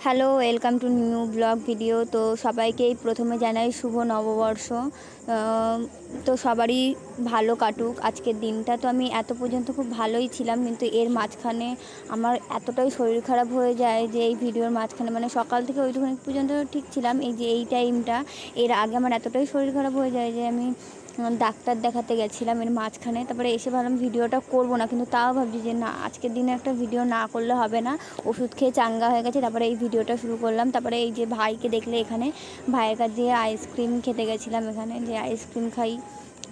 Hello, welcome to new blog video. তো সবাইকেই প্রথমে জানাই শুভ নববর্ষ। তো সবারই ভালো কাটুক আজকের দিনটা। তো আমি এত পর্যন্ত খুব ভালোই ছিলাম, কিন্তু এর মাঝখানে আমার এতটাই শরীর খারাপ হয়ে যায় যে এই ভিডিওর মাঝখানে মানে সকাল থেকে ওইটুখানি পর্যন্ত ঠিক ছিলাম, এই যে এই টাইমটা এর আগে আমার এতটাই শরীর খারাপ হয়ে যায় যে আমি ডাক্তার দেখাতে গেছিলাম এর মাঝখানে। তারপরে এসে ভাবলাম ভিডিওটা করব না, কিন্তু তাও ভাবছি যে না, আজকের দিনে একটা ভিডিও না করলে হবে না। ওষুধ খেয়ে চাঙ্গা হয়ে গেছে, তারপরে এই ভিডিওটা শুরু করলাম। তারপরে এই যে ভাইকে দেখলে এখানে ভাইয়ের কাছে দিয়ে আইসক্রিম খেতে গেছিলাম, এখানে যে আইসক্রিম খাই,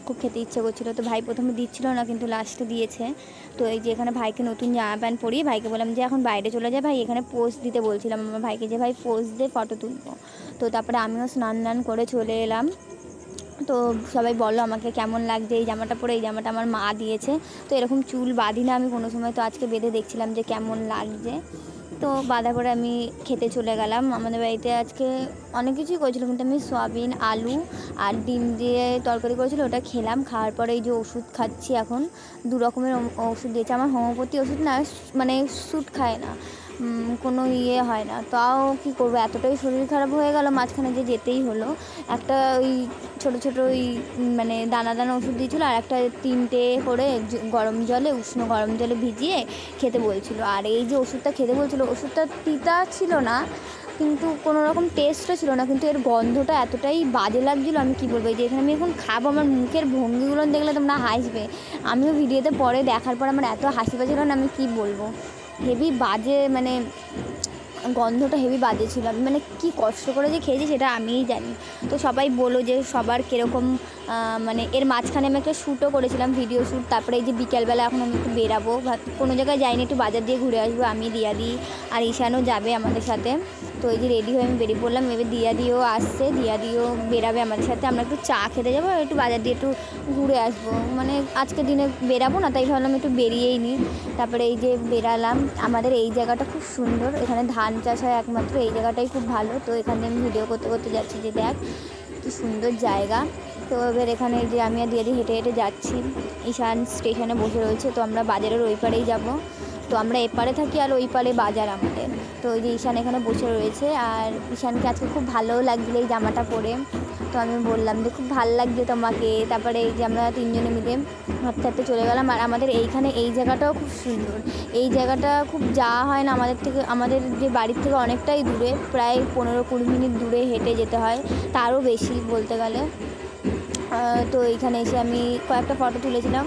খুব খেতে ইচ্ছে করছিলো। তো ভাই প্রথমে দিচ্ছিল না, কিন্তু লাস্টে দিয়েছে। তো এই যে এখানে ভাইকে নতুন জামা প্যান্ট পরিয়ে ভাইকে বললাম যে এখন বাইরে চলে যায় ভাই, এখানে পোজ দিতে বলছিলাম আমার ভাইকে যে ভাই পোজ দিয়ে ফটো তুলবো। তো তারপরে আমিও স্নান করে চলে এলাম। তো সবাই বললো আমাকে কেমন লাগছে এই জামাটা পরে। এই জামাটা আমার মা দিয়েছে। তো এরকম চুল বাঁধি না আমি কোনো সময়, তো আজকে বেঁধে দেখছিলাম যে কেমন লাগছে। তো বাঁধা পরে আমি খেতে চলে গেলাম। আমাদের বাড়িতে আজকে অনেক কিছুই করেছিল, কিন্তু আমি সয়াবিন, আলু আর ডিম দিয়ে তরকারি করেছিল, ওটা খেলাম। খাওয়ার পরে এই যে ওষুধ খাচ্ছি এখন, 2 রকমের ওষুধ দিয়েছে। আমার হোমিওপ্যাথি ওষুধ না, মানে স্যুট খায় না, কোনো হয় না। তাও কী করবো, এতটাই শরীর খারাপ হয়ে গেল মাঝখানে যে যেতেই হলো। একটা ওই ছোটো ওই মানে দানা ওষুধ দিয়েছিলো, আর একটা 3টে করে উষ্ণ গরম জলে ভিজিয়ে খেতে বলছিল। আর এই যে ওষুধটা খেতে বলছিল, ওষুধটা তিতা ছিল না, কিন্তু কোনো রকম টেস্টও ছিল না, কিন্তু এর গন্ধটা এতটাই বাজে লাগছিলো, আমি কী বলবো। এই যে এখানে আমি এখন খাবো, আমার মুখের ভঙ্গিগুলো দেখলে তোমরা হাসবে। আমিও ভিডিওতে পরে দেখার পর আমার এত হাসি পাচ্ছিল না, আমি কী বলবো, হেভি বাজে, মানে গন্ধটা হেভি বাজে ছিল। আমি মানে কী কষ্ট করে যে খেয়েছি সেটা আমিই জানি। তো সবাই বলো যে সবার কীরকম, মানে এর মাঝখানে আমি একটা শ্যুটও করেছিলাম, ভিডিও শ্যুট। তারপরে এই যে বিকেলবেলা এখন আমি একটু বেরাবো, কোনো জায়গায় যাইনি, একটু বাজার দিয়ে ঘুরে আসবো। আমি দিয়াদি আর ঈশানও যাবে আমাদের সাথে। তো এই যে রেডি হয়ে আমি বেরিয়ে পড়লাম। এবার দিয়াদিও আসছে, দিয়াদিও বেরাবে আমাদের সাথে। আমরা একটু চা খেতে যাবো, একটু বাজার দিয়ে একটু ঘুরে আসবো। মানে আজকে দিনে বেরাবো না, তাই ভাবলাম একটু বেরিয়েই নিই। তারপরে এই যে বেরালাম। আমাদের এই জায়গাটা খুব সুন্দর, এখানে ধান চাষ হয় একমাত্র, এই জায়গাটাই খুব ভালো। তো এখানে আমি ভিডিও করতে যাচ্ছি যে দেখ কি সুন্দর জায়গা। তো এবার এখানে যে আমি আর দিয়াদি হেঁটে যাচ্ছি। ঈশান স্টেশনে বসে রয়েছে, তো আমরা বাজারের ওই পারেই যাবো। তো আমরা এপারে থাকি আর ওই পারে বাজার আমাদের। তো ওই যে ঈশান এখানে বসে রয়েছে, আর ঈশানকে আজকে খুব ভালোও লাগছিলো এই জামাটা পরে। তো আমি বললাম যে খুব ভালো লাগছে তোমাকে। তারপরে এই যে আমরা 3 জনে মিলে হাঁটতে চলে গেলাম। আর আমাদের এইখানে এই জায়গাটাও খুব সুন্দর। এই জায়গাটা খুব যাওয়া হয় না আমাদের যে বাড়ির থেকে অনেকটাই দূরে, প্রায় 15-20 মিনিট দূরে হেঁটে যেতে হয়, তারও বেশি বলতে গেলে। তো এইখানে এসে আমি কয়েকটা ফটো তুলেছিলাম।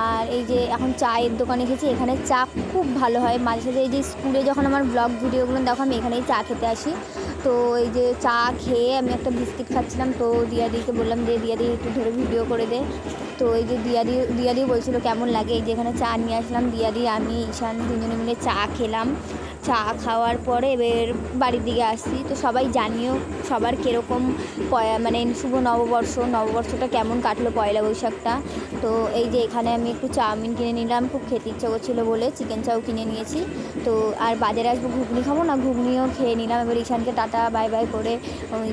আর এই যে এখন চায়ের দোকানে এসেছি, এখানে চা খুব ভালো হয়। মাঝে সাঝে এই যে স্কুলে যখন আমার ব্লগ ভিডিওগুলো দেখো, আমি এখানেই চা খেতে আসি। তো এই যে চা খেয়ে আমি একটা বিস্কিট খাচ্ছিলাম। তো দিয়াদিকে বললাম যে দিয়াদি একটু ধরে ভিডিও করে দে। তো এই যে দিয়াদি বলছিল কেমন লাগে। এই যে এখানে চা নিয়ে আসলাম, দিয়াদি আমি ঈশান 3 জনে মিলে চা খেলাম। চা খাওয়ার পরে এবার বাড়ির দিকে আসছি। তো সবাই জানিও সবার কীরকম মানে শুভ নববর্ষটা কেমন কাটলো, পয়লা বৈশাখটা। তো এই যে এখানে আমি একটু চাউমিন কিনে নিলাম, খুব খেতে ইচ্ছা করছিলো বলে চিকেন চাও কিনে নিয়েছি। তো আর বাজারে আসবো, ঘুগনি খাবো না, ঘুগনিও খেয়ে নিলাম। এবার ঈশানকে টাটা বাই বাই করে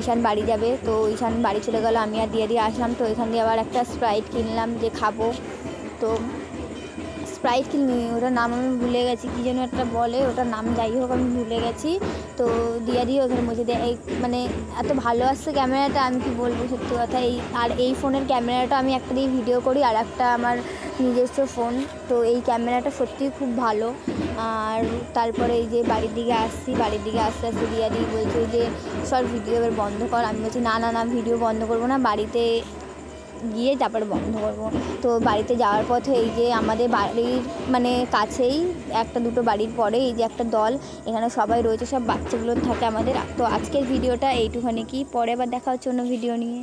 ঈশান বাড়ি যাবে। তো ঈশান বাড়ি চলে গেলো, আমি আর দিয়াদি আসলাম। তো এখান দিয়ে আবার একটা স্প্রাইট কিনলাম যে খাবো। তো স্প্রাইট কিনি, ওটার নাম আমি ভুলে গেছি, কী যেন একটা বলে ওটার নাম, যাই হোক আমি ভুলে গেছি। তো দিয়াদিও ওখানে বসে দেয়। এই মানে এত ভালো আসছে ক্যামেরাটা, আমি কি বলবো সত্যি কথা। এই ফোনের ক্যামেরাটা আমি একটা দিয়ে ভিডিও করি, আর একটা আমার নিজস্ব ফোন। তো এই ক্যামেরাটা সত্যিই খুব ভালো। আর তারপরে এই যে বাড়ির দিকে আসছি, বাড়ির দিকে আস্তে দিয়াদি বলছে যে সব ভিডিও এবার বন্ধ কর। আমি বলছি না ভিডিও বন্ধ করবো না, বাড়িতে গিয়ে তারপরে বন্ধ করবো। তো বাড়িতে যাওয়ার পথে এই যে আমাদের বাড়ির মানে কাছেই 1-2 বাড়ির পরে এই যে একটা দল, এখানে সবাই রয়েছে, সব বাচ্চাগুলো থাকে আমাদের। তো আজকের ভিডিওটা এইটুখানি, কি পরে আবার দেখা হচ্ছে অন্য ভিডিও নিয়ে।